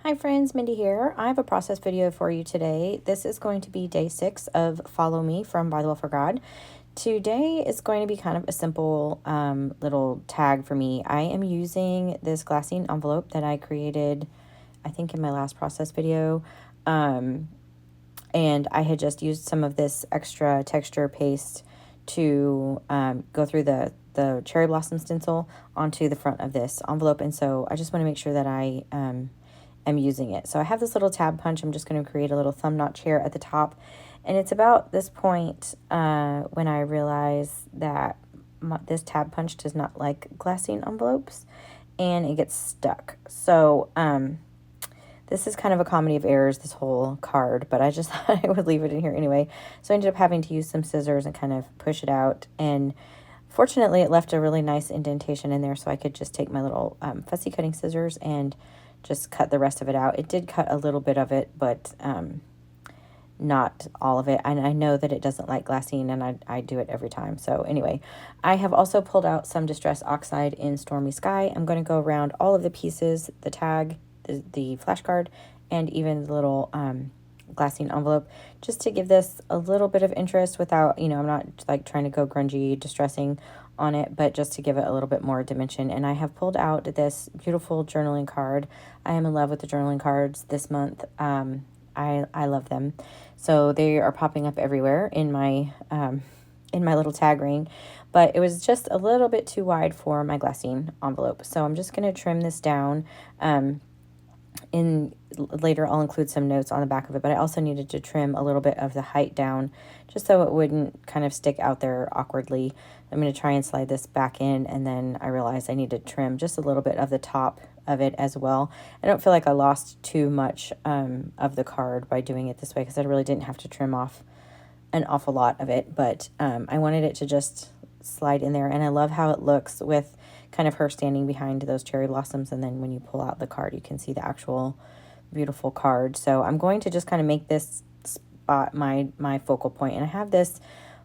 Hi friends, Mindy here. I have a process video for you today. This is going to be day 6 of Follow Me from Bythewell4God. Today is going to be kind of a simple little tag for me. I am using this glassine envelope that I created, I think in my last process video. And I had just used some of this extra texture paste to go through the cherry blossom stencil onto the front of this envelope. And so I just want to make sure that I am using it. So I have this little tab punch. I'm just going to create a little thumb notch here at the top. And it's about this point when I realize that this tab punch does not like glassine envelopes and it gets stuck. So this is kind of a comedy of errors, this whole card, but I just thought I would leave it in here anyway. So I ended up having to use some scissors and kind of push it out. And fortunately, it left a really nice indentation in there, so I could just take my little fussy cutting scissors and just cut the rest of it out. It did cut a little bit of it, but not all of it. And I know that it doesn't like glassine, and I do it every time. So anyway, I have also pulled out some Distress Oxide in Stormy Sky. I'm going to go around all of the pieces, the tag, the flashcard, and even the little glassine envelope, just to give this a little bit of interest without, I'm not like trying to go grungy, distressing on it, but just to give it a little bit more dimension. And I have pulled out this beautiful journaling card. I am in love with the journaling cards this month. I love them. So they are popping up everywhere in my little tag ring, but it was just a little bit too wide for my glassine envelope. So I'm just going to trim this down. Later I'll include some notes on the back of it, but I also needed to trim a little bit of the height down just so it wouldn't kind of stick out there awkwardly. I'm going to try and slide this back in, and then I realized I need to trim just a little bit of the top of it as well. I don't feel like I lost too much of the card by doing it this way, because I really didn't have to trim off an awful lot of it, but I wanted it to just slide in there. And I love how it looks with kind of her standing behind those cherry blossoms, and then when you pull out the card, you can see the actual beautiful card. So I'm going to just kind of make this spot my focal point, and I have this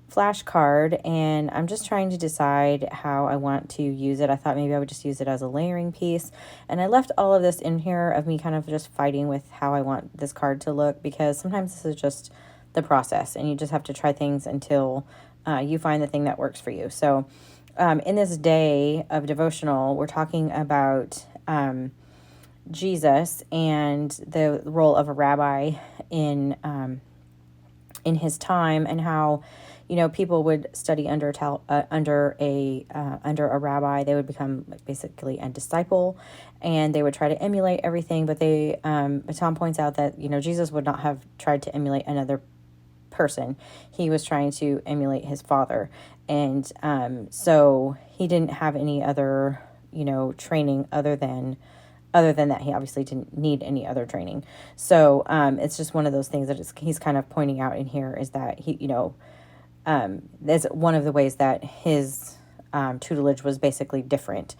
flash card, and I'm just trying to decide how I want to use it. I thought maybe I would just use it as a layering piece, and I left all of this in here of me kind of just fighting with how I want this card to look, because sometimes this is just the process, and you just have to try things until you find the thing that works for you. So in this day of devotional, we're talking about Jesus and the role of a rabbi in his time, and how people would study under a rabbi. They would become basically a disciple, and they would try to emulate everything. But Tom points out that Jesus would not have tried to emulate another person. He was trying to emulate his Father, and so he didn't have any other training other than that. He obviously didn't need any other training. So it's just one of those things that he's kind of pointing out in here, is that he that's one of the ways that his tutelage was basically different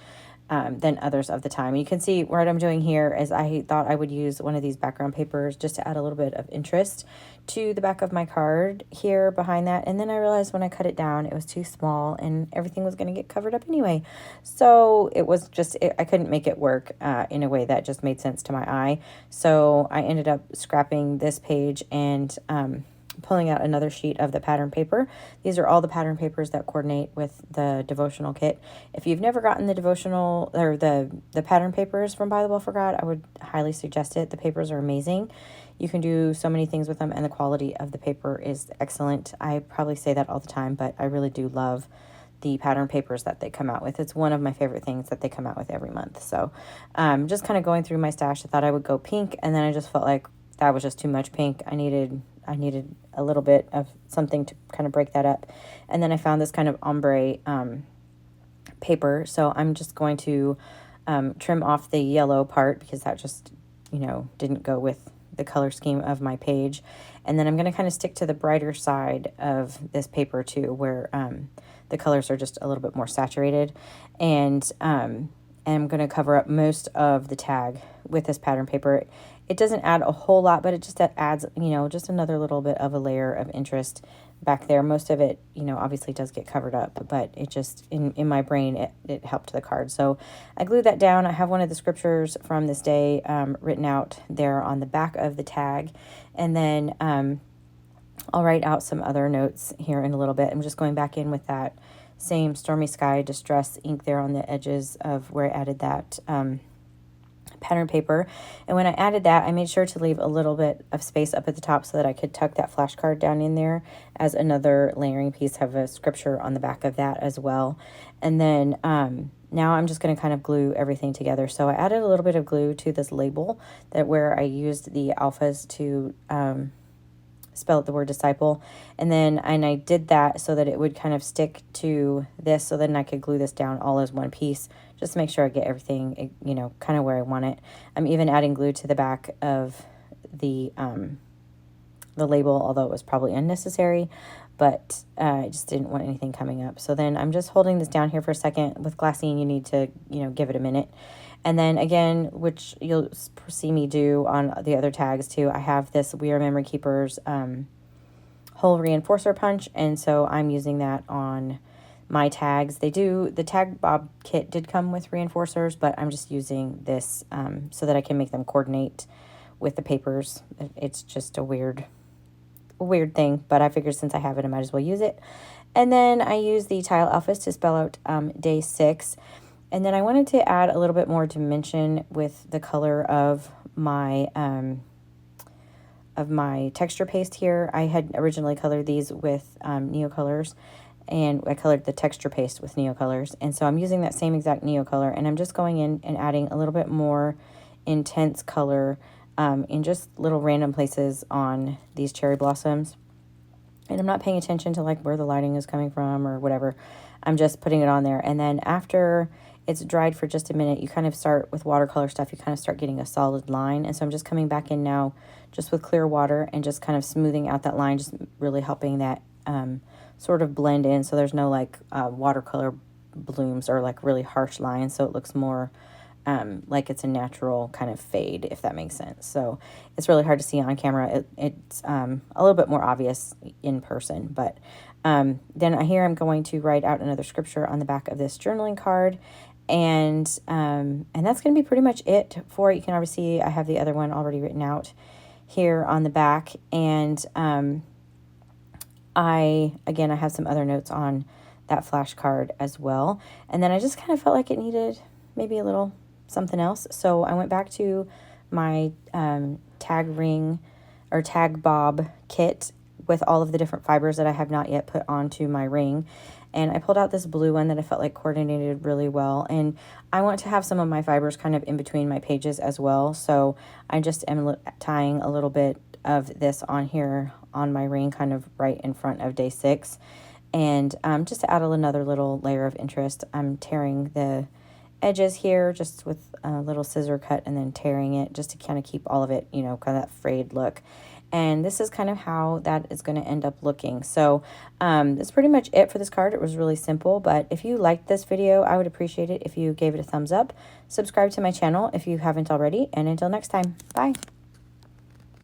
than others of the time. You can see what I'm doing here is I thought I would use one of these background papers just to add a little bit of interest to the back of my card here behind that. And then I realized when I cut it down, it was too small and everything was going to get covered up anyway. So it was just, I couldn't make it work in a way that just made sense to my eye. So I ended up scrapping this page and pulling out another sheet of the pattern paper. These are all the pattern papers that coordinate with the devotional kit. If you've never gotten the devotional or the pattern papers from Bythewell4God, I would highly suggest it. The papers are amazing. You can do so many things with them, and the quality of the paper is excellent. I probably say that all the time, but I really do love the pattern papers that they come out with. It's one of my favorite things that they come out with every month. So just kind of going through my stash, I thought I would go pink, and then I just felt like that was just too much pink. I needed a little bit of something to kind of break that up. And then I found this kind of ombre paper. So I'm just going to trim off the yellow part, because that just, didn't go with the color scheme of my page. And then I'm going to kind of stick to the brighter side of this paper too, where the colors are just a little bit more saturated. And I'm going to cover up most of the tag with this pattern paper. It doesn't add a whole lot, but it just adds, just another little bit of a layer of interest back there. Most of it, you know, obviously does get covered up, but it just, in my brain, it helped the card. So I glued that down. I have one of the scriptures from this day written out there on the back of the tag. And then I'll write out some other notes here in a little bit. I'm just going back in with that same Stormy Sky Distress ink there on the edges of where I added that pattern paper. And when I added that, I made sure to leave a little bit of space up at the top so that I could tuck that flashcard down in there as another layering piece, have a scripture on the back of that as well. And then now I'm just going to kind of glue everything together. So I added a little bit of glue to this label that where I used the alphas to spell the word disciple, and I did that so that it would kind of stick to this, so then I could glue this down all as one piece, just to make sure I get everything, you know, kind of where I want it. I'm even adding glue to the back of the label, although it was probably unnecessary, but I just didn't want anything coming up. So then I'm just holding this down here for a second. With glassine, you need to, you know, give it a minute. And then again, which you'll see me do on the other tags too, I have this We Are Memory Keepers hole reinforcer punch, and so I'm using that on my tags. The tag bob kit did come with reinforcers, but I'm just using this so that I can make them coordinate with the papers. It's just a weird thing, but I figured since I have it, I might as well use it. And then I use the tile alphas to spell out day 6. And then I wanted to add a little bit more dimension with the color of my texture paste here. I had originally colored these with Neocolors, and I colored the texture paste with Neocolors. And so I'm using that same exact Neocolor, and I'm just going in and adding a little bit more intense color in just little random places on these cherry blossoms. And I'm not paying attention to like where the lighting is coming from or whatever. I'm just putting it on there. And then after it's dried for just a minute, you kind of start with watercolor stuff, you kind of start getting a solid line. And so I'm just coming back in now just with clear water and just kind of smoothing out that line, just really helping that sort of blend in, so there's no like watercolor blooms or like really harsh lines, so it looks more like it's a natural kind of fade, if that makes sense. So it's really hard to see on camera. It's a little bit more obvious in person, but then here I'm going to write out another scripture on the back of this journaling card. And that's going to be pretty much it for it. You can already see I have the other one already written out here on the back. And I have some other notes on that flashcard as well. And then I just kind of felt like it needed maybe a little something else. So I went back to my tag ring or tag bob kit with all of the different fibers that I have not yet put onto my ring. And I pulled out this blue one that I felt like coordinated really well. And I want to have some of my fibers kind of in between my pages as well. So I just am tying a little bit of this on here on my ring, kind of right in front of day 6. And just to add another little layer of interest, I'm tearing the edges here just with a little scissor cut and then tearing it just to kind of keep all of it, you know, kind of that frayed look. And this is kind of how that is going to end up looking. So that's pretty much it for this card. It was really simple, but if you liked this video, I would appreciate it if you gave it a thumbs up. Subscribe to my channel if you haven't already, and until next time, bye.